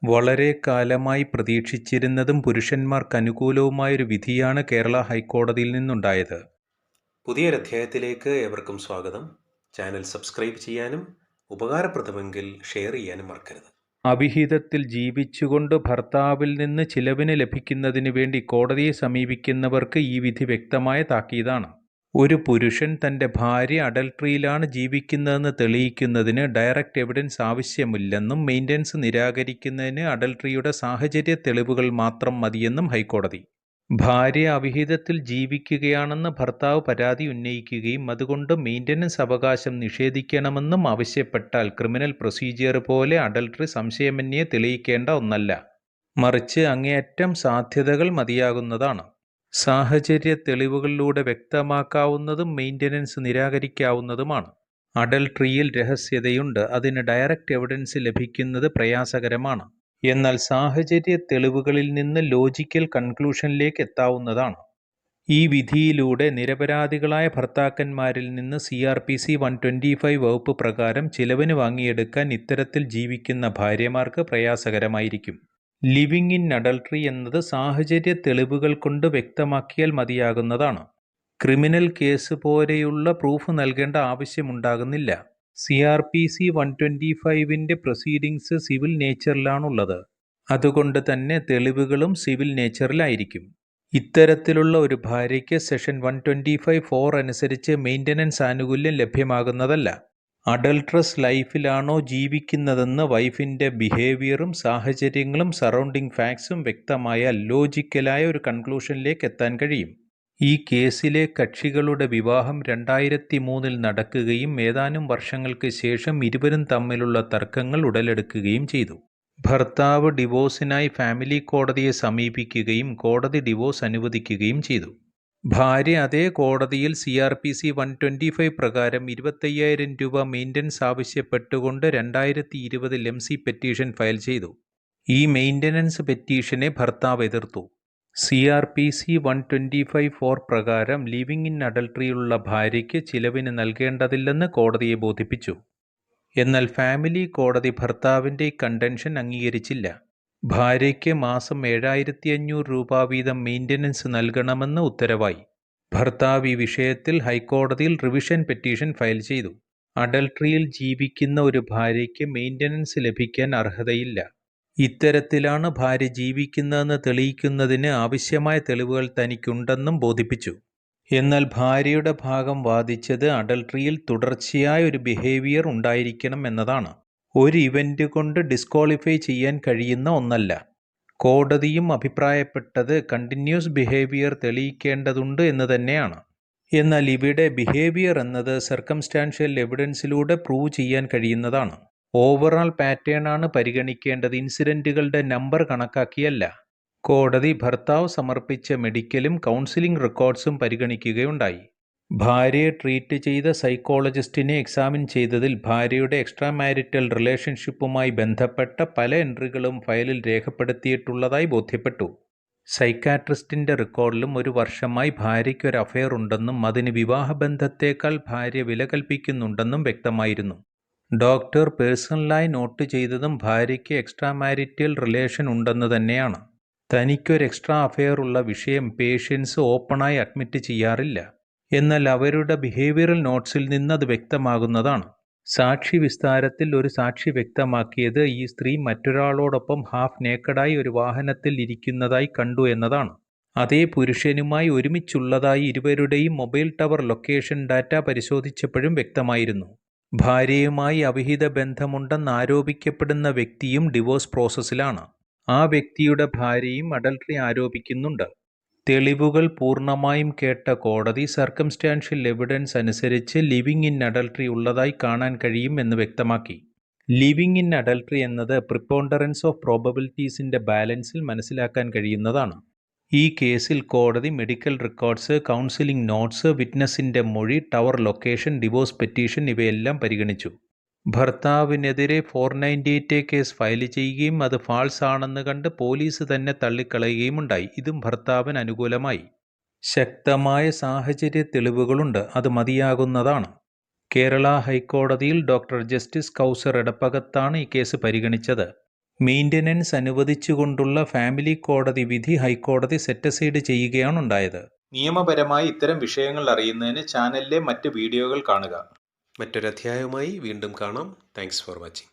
വളരെ കാലമായി പ്രതീക്ഷിച്ചിരുന്നതും പുരുഷന്മാർക്കനുകൂലവുമായൊരു വിധിയാണ് കേരള ഹൈക്കോടതിയിൽ നിന്നുണ്ടായത്. പുതിയൊരധ്യായത്തിലേക്ക് ഏവർക്കും സ്വാഗതം. ചാനൽ സബ്സ്ക്രൈബ് ചെയ്യാനും ഉപകാരപ്രദമെങ്കിൽ ഷെയർ ചെയ്യാനും മറക്കരുത്. അവിഹിതത്തിൽ ജീവിച്ചുകൊണ്ട് ഭർത്താവിൽ നിന്ന് ചിലവിന് ലഭിക്കുന്നതിന് വേണ്ടി കോടതിയെ സമീപിക്കുന്നവർക്ക് ഈ വിധി വ്യക്തമായ താക്കീതാണ്. ഒരു പുരുഷൻ തൻ്റെ ഭാര്യ അഡൾട്ടറിയിലാണ് ജീവിക്കുന്നതെന്ന് തെളിയിക്കുന്നതിന് ഡയറക്റ്റ് എവിഡൻസ് ആവശ്യമില്ലെന്നും മെയിൻ്റനൻസ് നിരാകരിക്കുന്നതിന് അഡൾട്ടറിയുടെ സാഹചര്യ തെളിവുകൾ മാത്രം മതിയെന്നും ഹൈക്കോടതി. ഭാര്യ അവിഹിതത്തിൽ ജീവിക്കുകയാണെന്ന് ഭർത്താവ് പരാതി ഉന്നയിക്കുകയും അതുകൊണ്ട് മെയിൻ്റനൻസ് അവകാശം നിഷേധിക്കണമെന്നും ആവശ്യപ്പെട്ടാൽ ക്രിമിനൽ പ്രൊസീജിയർ പോലെ അഡൾട്ടറി സംശയമന്യേ തെളിയിക്കേണ്ട ഒന്നല്ല, മറിച്ച് അങ്ങേയറ്റം സാധ്യതകൾ മതിയാകുന്നതാണ്. സാഹചര്യ തെളിവുകളിലൂടെ വ്യക്തമാക്കാവുന്നതും മെയിൻ്റനൻസ് നിരാകരിക്കാവുന്നതുമാണ്. അഡൾട്ടറിയിൽ രഹസ്യതയുണ്ട്, അതിന് ഡയറക്റ്റ് എവിഡൻസ് ലഭിക്കുന്നത് പ്രയാസകരമാണ്. എന്നാൽ സാഹചര്യ തെളിവുകളിൽ നിന്ന് ലോജിക്കൽ കൺക്ലൂഷനിലേക്ക് എത്താവുന്നതാണ്. ഈ വിധിയിലൂടെ നിരപരാധികളായ ഭർത്താക്കന്മാരിൽ നിന്ന് CRPC 125 വകുപ്പ് പ്രകാരം ചിലവിന് വാങ്ങിയെടുക്കാൻ ഇത്തരത്തിൽ ജീവിക്കുന്ന ഭാര്യമാർക്ക് പ്രയാസകരമായിരിക്കും. ലിവിങ് ഇൻ അഡൾട്ടറി എന്നത് സാഹചര്യ തെളിവുകൾ കൊണ്ട് വ്യക്തമാക്കിയാൽ മതിയാകുന്നതാണ്. ക്രിമിനൽ കേസ് പോലെയുള്ള പ്രൂഫ് നൽകേണ്ട ആവശ്യമുണ്ടാകുന്നില്ല. CRPC 125ന്റെ പ്രൊസീഡിങ്സ് സിവിൽ നേച്ചറിലാണുള്ളത്. അതുകൊണ്ട് തന്നെ തെളിവുകളും സിവിൽ നേച്ചറിലായിരിക്കും. ഇത്തരത്തിലുള്ള ഒരു ഭാര്യയ്ക്ക് സെഷൻ 125(4) അനുസരിച്ച് മെയിൻ്റനൻസ് ആനുകൂല്യം ലഭ്യമാകുന്നതല്ല. അഡൾട്ടറസ് ലൈഫിലാണോ ജീവിക്കുന്നതെന്ന് വൈഫിൻ്റെ ബിഹേവിയറും സാഹചര്യങ്ങളും സറൗണ്ടിങ് ഫാക്ട്സും വ്യക്തമായാൽ ലോജിക്കലായ ഒരു കൺക്ലൂഷനിലേക്ക് എത്താൻ കഴിയും. ഈ കേസിലെ കക്ഷികളുടെ വിവാഹം 2003 നടക്കുകയും ഏതാനും വർഷങ്ങൾക്ക് ശേഷം ഇരുവരും തമ്മിലുള്ള തർക്കങ്ങൾ ഉടലെടുക്കുകയും ചെയ്തു. ഭർത്താവ് ഡിവോഴ്സിനായി ഫാമിലി കോടതിയെ സമീപിക്കുകയും കോടതി ഡിവോഴ്സ് അനുവദിക്കുകയും ചെയ്തു. ഭാര്യ അതേ കോടതിയിൽ CRPC 125 പ്രകാരം 25,000 രൂപ മെയിൻ്റനൻസ് ആവശ്യപ്പെട്ടുകൊണ്ട് 2020 MC പെറ്റീഷൻ ഫയൽ ചെയ്തു. ഈ മെയിൻ്റനൻസ് പെറ്റീഷനെ ഭർത്താവ് എതിർത്തു. CRPC 125(4) പ്രകാരം ലിവിങ് ഇൻ അഡൾട്ടറിയിലുള്ള ഭാര്യയ്ക്ക് ചിലവിന് നൽകേണ്ടതില്ലെന്ന് കോടതിയെ ബോധിപ്പിച്ചു. എന്നാൽ ഫാമിലി കോടതി ഭർത്താവിൻ്റെ ഈ കണ്ടൻഷൻ അംഗീകരിച്ചില്ല. ഭാര്യയ്ക്ക് മാസം 7,500 രൂപ വീതം മെയിൻ്റനൻസ് നൽകണമെന്ന് ഉത്തരവായി. ഭർത്താവ് ഈ വിഷയത്തിൽ ഹൈക്കോടതിയിൽ റിവിഷൻ പെറ്റീഷൻ ഫയൽ ചെയ്തു. അഡൾട്ടറിയിൽ ജീവിക്കുന്ന ഒരു ഭാര്യയ്ക്ക് മെയിൻ്റനൻസ് ലഭിക്കാൻ അർഹതയില്ല. ഇത്തരത്തിലാണ് ഭാര്യ ജീവിക്കുന്നതെന്ന് തെളിയിക്കുന്നതിന് ആവശ്യമായ തെളിവുകൾ തനിക്കുണ്ടെന്നും ബോധിപ്പിച്ചു. എന്നാൽ ഭാര്യയുടെ ഭാഗം വാദിച്ചത് അഡൾട്ടറിയിൽ തുടർച്ചയായ ഒരു ബിഹേവിയർ ഉണ്ടായിരിക്കണം എന്നതാണ്. ഒരു ഇവൻ്റ് കൊണ്ട് ഡിസ്ക്വാളിഫൈ ചെയ്യാൻ കഴിയുന്ന ഒന്നല്ല. കോടതിയും അഭിപ്രായപ്പെട്ടത് കണ്ടിന്യൂസ് ബിഹേവിയർ തെളിയിക്കേണ്ടതുണ്ട് എന്ന് തന്നെയാണ്. എന്നാൽ ഇവിടെ ബിഹേവിയർ എന്നത് സർക്കംസ്റ്റാൻഷ്യൽ എവിഡൻസിലൂടെ പ്രൂവ് ചെയ്യാൻ കഴിയുന്നതാണ്. ഓവറാൾ പാറ്റേൺ ആണ് പരിഗണിക്കേണ്ടത്, ഇൻസിഡൻറ്റുകളുടെ നമ്പർ കണക്കാക്കിയല്ല. കോടതി ഭർത്താവ് സമർപ്പിച്ച മെഡിക്കലും കൗൺസിലിംഗ് റെക്കോർഡ്സും പരിഗണിക്കുകയുണ്ടായി. ഭാര്യയെ ട്രീറ്റ് ചെയ്ത സൈക്കോളജിസ്റ്റിനെ എക്സാമിൻ ചെയ്തതിൽ ഭാര്യയുടെ എക്സ്ട്രാ മാരിറ്റൽ റിലേഷൻഷിപ്പുമായി ബന്ധപ്പെട്ട പല എൻട്രികളും ഫയലിൽ രേഖപ്പെടുത്തിയിട്ടുള്ളതായി ബോധ്യപ്പെട്ടു. സൈക്കാട്രിസ്റ്റിൻ്റെ റെക്കോർഡിലും 1 വർഷമായി ഭാര്യയ്ക്ക് ഒരു അഫെയർ ഉണ്ടെന്നും അതിന് വിവാഹബന്ധത്തേക്കാൾ ഭാര്യ വില കൽപ്പിക്കുന്നുണ്ടെന്നും വ്യക്തമായിരുന്നു. ഡോക്ടർ പേഴ്സണലായി നോട്ട് ചെയ്തതും ഭാര്യയ്ക്ക് എക്സ്ട്രാ മാരിറ്റൽ റിലേഷൻ ഉണ്ടെന്ന് തന്നെയാണ്. തനിക്കൊരു എക്സ്ട്രാ അഫെയർ ഉള്ള വിഷയം പേഷ്യൻസ് ഓപ്പണായി അഡ്മിറ്റ് ചെയ്യാറില്ല. എന്നാൽ അവരുടെ ബിഹേവിയറൽ നോട്ട്സിൽ നിന്ന് അത് വ്യക്തമാകുന്നതാണ്. സാക്ഷി വിസ്താരത്തിൽ ഒരു സാക്ഷി വ്യക്തമാക്കിയത് ഈ സ്ത്രീ മറ്റൊരാളോടൊപ്പം ഹാഫ് നേക്കഡായി ഒരു വാഹനത്തിൽ ഇരിക്കുന്നതായി കണ്ടു എന്നതാണ്. അതേ പുരുഷനുമായി ഒരുമിച്ചുള്ളതായി ഇരുവരുടെയും മൊബൈൽ ടവർ ലൊക്കേഷൻ ഡാറ്റ പരിശോധിച്ചപ്പോഴും വ്യക്തമായിരുന്നു. ഭാര്യയുമായി അവിഹിത ബന്ധമുണ്ടെന്ന് ആരോപിക്കപ്പെടുന്ന വ്യക്തിയും ഡിവോഴ്സ് പ്രോസസ്സിലാണ്. ആ വ്യക്തിയുടെ ഭാര്യയും അഡൾട്ടറി ആരോപിക്കുന്നുണ്ട്. തെളിവുകൾ പൂർണ്ണമായും കേട്ട കോടതി സർക്കംസ്റ്റാൻഷ്യൽ എവിഡൻസ് അനുസരിച്ച് ലിവിങ് ഇൻ അഡൾട്ടറി ഉള്ളതായി കാണാൻ കഴിയും എന്ന് വ്യക്തമാക്കി. ലിവിങ് ഇൻ അഡൾട്ടറി എന്നത് പ്രിപ്പോണ്ടറൻസ് ഓഫ് പ്രോബബിലിറ്റീസിൻ്റെ ബാലൻസിൽ മനസ്സിലാക്കാൻ കഴിയുന്നതാണ്. ഈ കേസിൽ കോടതി മെഡിക്കൽ റെക്കോർഡ്സ്, കൗൺസിലിംഗ് നോട്ട്സ്, വിറ്റ്നസിൻ്റെ മൊഴി, ടവർ ലൊക്കേഷൻ, ഡിവോഴ്സ് പെറ്റീഷൻ ഇവയെല്ലാം പരിഗണിച്ചു. ഭർത്താവിനെതിരെ 498A കേസ് ഫയൽ ചെയ്യുകയും അത് ഫാൾസ് ആണെന്ന് കണ്ട് പോലീസ് തന്നെ തള്ളിക്കളയുകയുമുണ്ടായി. ഇതും ഭർത്താവിന് അനുകൂലമായി. ശക്തമായ സാഹചര്യ തെളിവുകളുണ്ട്, അത് മതിയാകുന്നതാണ്. കേരള ഹൈക്കോടതിയിൽ ഡോക്ടർ ജസ്റ്റിസ് കൗസർ എടപ്പകത്താണ് ഈ കേസ് പരിഗണിച്ചത്. മെയിൻ്റനൻസ് അനുവദിച്ചുകൊണ്ടുള്ള ഫാമിലി കോടതി വിധി ഹൈക്കോടതി സെറ്റസൈഡ് ചെയ്യുകയാണുണ്ടായത്. നിയമപരമായി ഇത്തരം വിഷയങ്ങൾ അറിയുന്നതിന് ചാനലിലെ മറ്റ് വീഡിയോകൾ കാണുക. മറ്റൊരധ്യായവുമായി വീണ്ടും കാണാം. Thanks for watching.